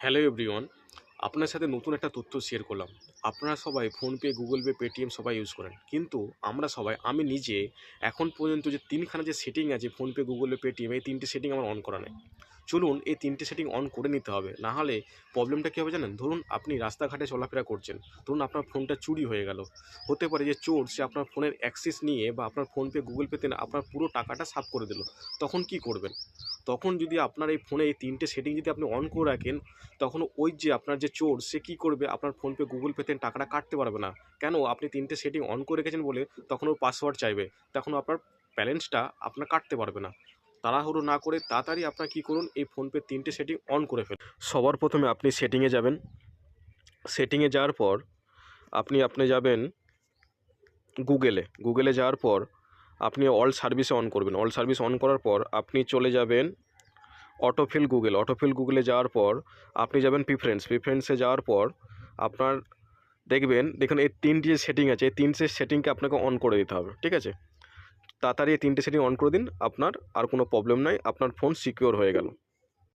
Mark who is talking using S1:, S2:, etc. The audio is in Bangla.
S1: হ্যালো এভরিওয়ান, আপনার সাথে নতুন একটা তথ্য শেয়ার করলাম। আপনারা সবাই ফোনপে, গুগল পে, পেটিএম সবাই ইউজ করেন, কিন্তু আমি নিজে এখন পর্যন্ত যে তিনখানা যে সেটিং আছে ফোনপে, গুগল পে, পেটিএম, এই তিনটে সেটিং আমার অন করা নেই। চলুন এই তিনটে সেটিং অন করে নিতে হবে, না হলে প্রবলেমটা কী হবে জানেন? ধরুন আপনি রাস্তাঘাটে চলাফেরা করছেন, ধরুন আপনার ফোনটা চুরি হয়ে গেল। হতে পারে যে চোর সে আপনার ফোনের অ্যাক্সেস নিয়ে বা আপনার ফোনপে, গুগল পেতে না আপনার পুরো টাকাটা সাফ করে দিল। তখন কি করবেন? তখন যদি আপনার এই ফোনে এই তিনটে সেটিং যদি আপনি অন করে রাখেন, তখন ওই যে আপনার যে চোর সে কী করবে, আপনার ফোনপে, গুগল পেতে টাকাটা কাটতে পারবে না। কেন? আপনি তিনটে সেটিং অন করে রেখেছেন বলে। তখন ওর পাসওয়ার্ড চাইবে, তখন আপনার ব্যালেন্সটা আপনার কাটতে পারবে না। তাড়াহুড়ো না করে তাড়াতাড়ি আপনার কী করুন, এই ফোনপে তিনটে সেটিং অন করে ফেলুন। সবার প্রথমে আপনি সেটিংয়ে যাবেন। সেটিংয়ে যাওয়ার পর আপনি যাবেন গুগলে যাওয়ার পর আপনি অল সার্ভিসে অন করবেন। অল সার্ভিস অন করার পর আপনি চলে যাবেন অটোফিল গুগলে যাওয়ার পর আপনি যাবেন প্রিফারেন্সে যাওয়ার পর আপনার দেখুন এই তিনটি যে সেটিং আছে, এই তিনটে সেটিংকে আপনাকে অন করে দিতে হবে, ঠিক আছে? তাড়াতাড়ি এই তিনটে সেটিং অন করে দিন, আপনার আর কোনো প্রবলেম নাই, আপনার ফোন সিকিওর হয়ে গেল।